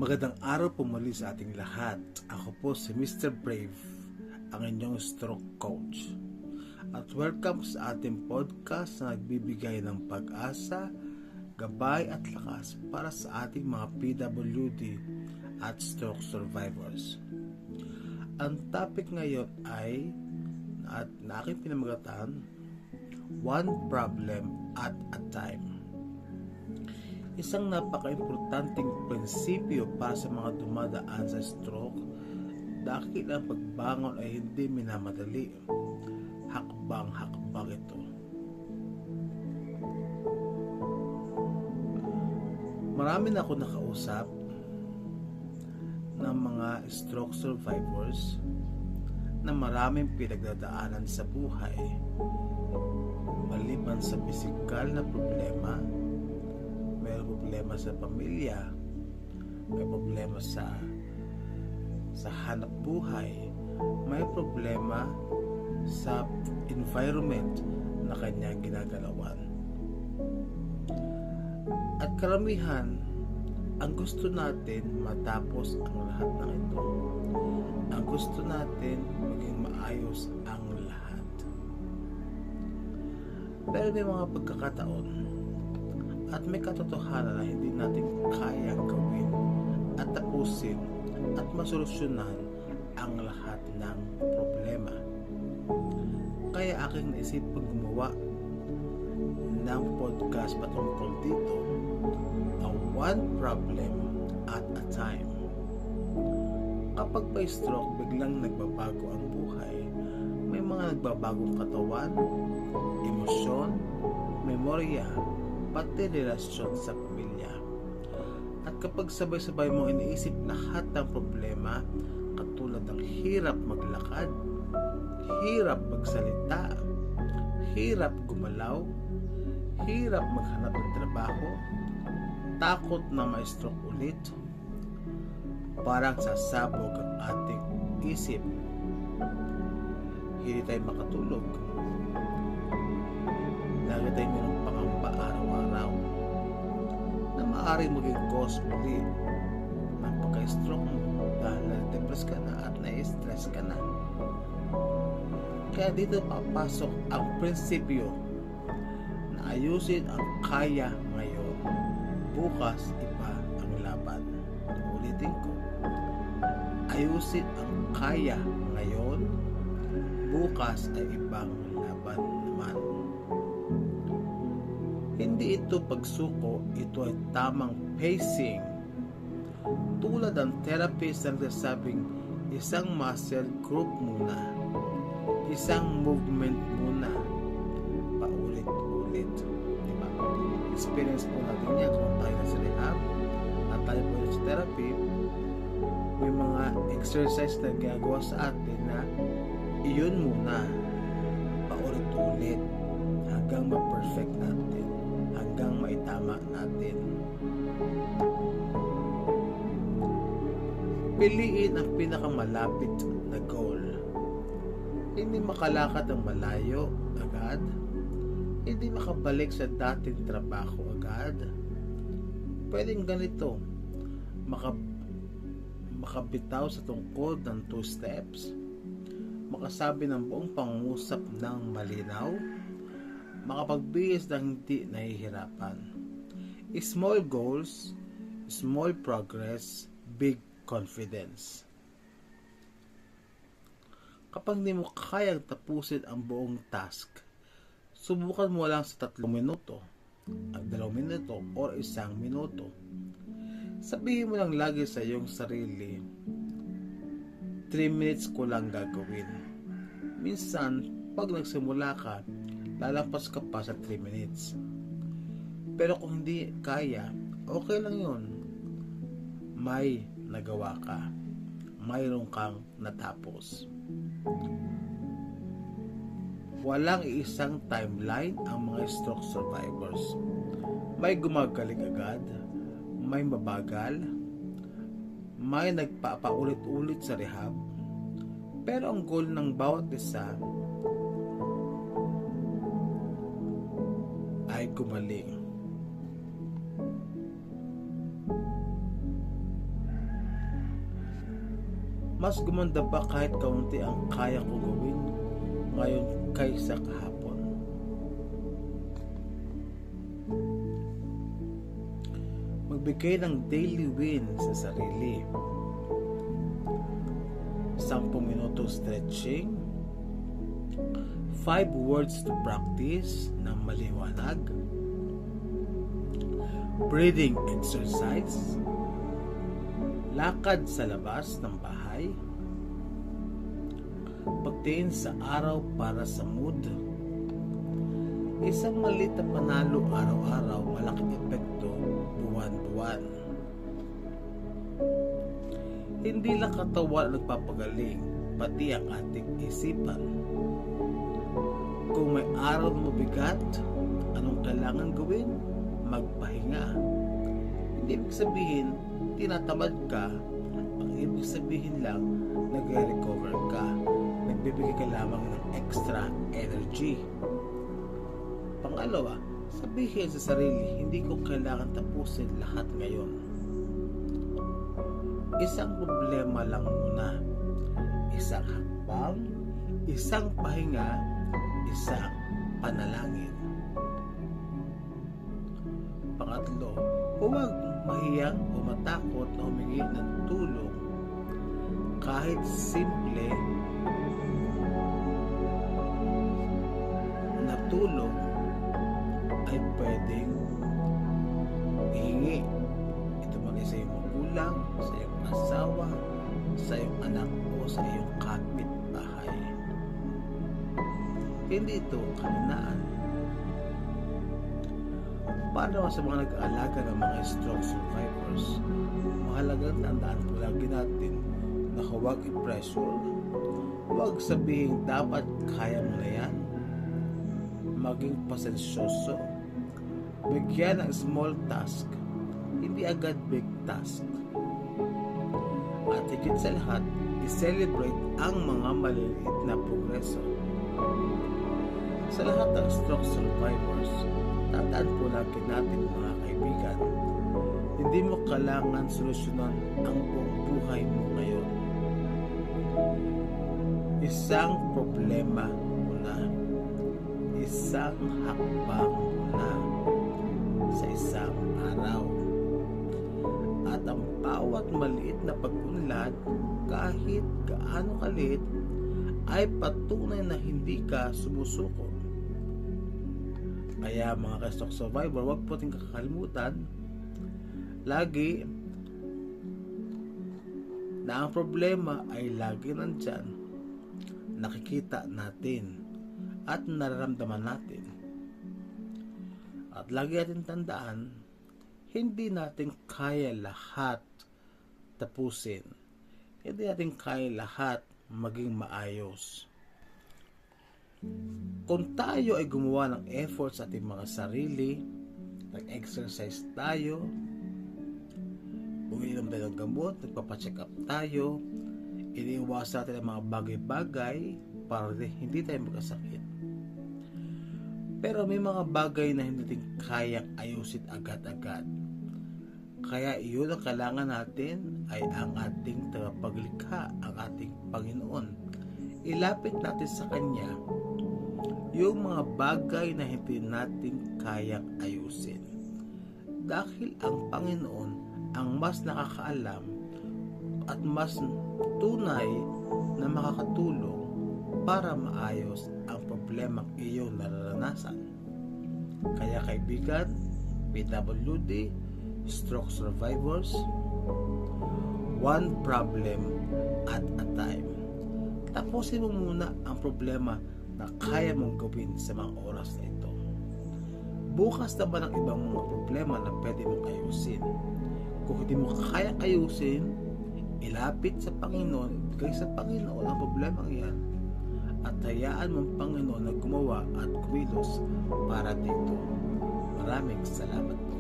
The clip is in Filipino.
Magandang araw po muli sa ating lahat. Ako po si Mr. Brave, ang inyong stroke coach. At welcome sa ating podcast na nagbibigay ng pag-asa, gabay at lakas para sa ating mga PWD at stroke survivors. Ang topic ngayon ay na aking pinamagatan, one problem at a time. Isang napaka-importanting prinsipyo para sa mga dumadaan sa stroke dahil ang pagbangon ay hindi minamadali. Hakbang-hakbang ito. Marami na ako nakausap ng mga stroke survivors na maraming pinagdadaanan sa buhay. Maliban sa pisikal na problema, may problema sa pamilya, may problema sa hanap buhay, may problema sa environment na kanyang ginagalawan. At karamihan, ang gusto natin matapos ang lahat ng ito. Ang gusto natin maging maayos ang lahat. Pero may mga pagkakataon at may katotohanan na hindi natin kayang gawin at tapusin at masolusyonan ang lahat ng problema. Kaya aking naisipang gumawa ng podcast patungkol dito, a one problem at a time. Kapag may stroke, biglang nagbabago ang buhay. May mga nagbabagong katawan, emosyon, memorya, pati relasyon sa pamilya. At kapag sabay-sabay mo iniisip lahat ng problema, katulad ng hirap maglakad, hirap magsalita, hirap gumalaw, hirap maghanap ng trabaho, takot na ma-stroke ulit, parang sasabog ang ating isip. Hindi tayo makatulog. Lagi tayong mayroong pangamba araw-araw na maaaring maging cause muli ng pagka-stroke mo dahil na-depress ka na at na-stress ka na. Kaya dito papasok ang prinsipyo na ayusin ang kaya ngayon, bukas iba ang laban. Ulitin ko, ayusin ang kaya ngayon, bukas ay ibang laban naman. Hindi ito pagsuko, ito ay tamang pacing. Tulad ng therapist na nagsasabing isang muscle group muna, isang movement muna, paulit-ulit. Diba? Experience po natin yan kung tayo na sa rehab at tayo po sa therapy. May mga exercise na ginagawa sa atin na iyon muna, paulit-ulit hanggang ma-perfect natin, hanggang maitama natin. Piliin ang pinakamalapit na goal. Hindi makalakad ng malayo agad, hindi makabalik sa dating trabaho agad. Pwedeng ganito, makabitaw sa tungkod ng 2 steps, makasabi ng buong pangungusap ng malinaw, makapagbihis ng hindi nahihirapan. Small goals, small progress, big confidence. Kapag di mo kayang tapusin ang buong task, subukan mo lang sa 3 minuto, 2 minuto, o 1 minuto. Sabihin mo lang lagi sa iyong sarili, 3 minutes ko lang gagawin. Minsan, pag nagsimula ka, lalampas ka pa sa 3 minutes. Pero kung hindi kaya, okay lang yun. May nagawa ka. Mayroon kang natapos. Walang iisang timeline ang mga stroke survivors. May gumagaling agad, may mabagal, may nagpapaulit-ulit sa rehab, pero ang goal ng bawat isa ay gumaling. Mas gumanda pa kahit kaunti ang kaya ko gawin ngayon kaysa kahapon. Magbigay ng daily win sa sarili. 10 minuto stretching, 5 words to practice ng maliwanag, breathing exercise, lakad sa labas ng bahay, pagtingin sa araw para sa mood, isang maliit na panalo araw-araw, malaking epekto buwan-buwan. Hindi lang katawan nagpapagaling, pati ang ating isipan. Kung may araw na mabigat, anong kailangan gawin? Magpahinga. Hindi ibig sabihin, tinatamad ka. Ang ibig sabihin lang, nagre-recover ka. Nagbibigay ka lamang ng extra energy. Pangalawa, sabihin sa sarili, hindi ko kailangan tapusin lahat ngayon. Isang problema lang muna. Isang hakbang, isang pahinga, isang panalangin. Pangatlo, huwag mahiyang o matakot na humingi ng tulong. Kahit simple na tulong ay pwedeng ihingi. Ito maging sa iyong magulang, sa iyong asawa, sa iyong anak o sa iyong kapitbahay. Hindi ito kahinaan. Para sa mga nag-aalaga ng mga stroke survivors, mahalagang tandaan po lagi natin na huwag i-pressure, huwag sabihin dapat kaya mo na yan, maging pasensyoso, bigyan ng small task, hindi agad big task. At higit sa lahat, i-celebrate ang mga maliliit na progreso. Sa lahat ng stroke survivors, tandaan po lagi natin mga kaibigan, hindi mo kailangan solusyonan ang buong buhay mo ngayon. Isang problema muna, isang hakbang muna sa isang araw. At ang bawat maliit na pag-unlad, kahit gaano kaliit, ay patunay na hindi ka sumusuko. Kaya mga ka-stroke survivor, huwag po natin kakalimutan lagi na ang problema ay lagi nandyan, nakikita natin at nararamdaman natin. At lagi natin tandaan, hindi natin kaya lahat tapusin. Hindi natin kaya lahat maging maayos. Kung tayo ay gumawa ng effort sa ating mga sarili, nag-exercise tayo, umiinom tayo ng gamot, nagpapacheck up tayo, iniiwasan natin ang mga bagay-bagay para hindi tayo magkasakit. Pero may mga bagay na hindi natin kayang ayusin agad-agad. Kaya iyon ang kailangan natin ay ang ating tagapaglikha, ang ating Panginoon. Ilapit natin sa Kanya yung mga bagay na hindi natin kayang ayusin. Dahil ang Panginoon ang mas nakakaalam at mas tunay na makakatulong para maayos ang problemang iyong nararanasan. Kaya kaibigan, PWD, stroke survivors, one problem at a time. Tapusin mo muna ang problema na kaya mong gawin sa mga oras na ito. Bukas naman ang ibang mga problema na pwede mong ayusin. Kung hindi mo kaya ayusin, ilapit sa Panginoon, bigay sa Panginoon ang problema yan, at hayaan mong Panginoon na gumawa at kumilos para dito. Maraming salamat po.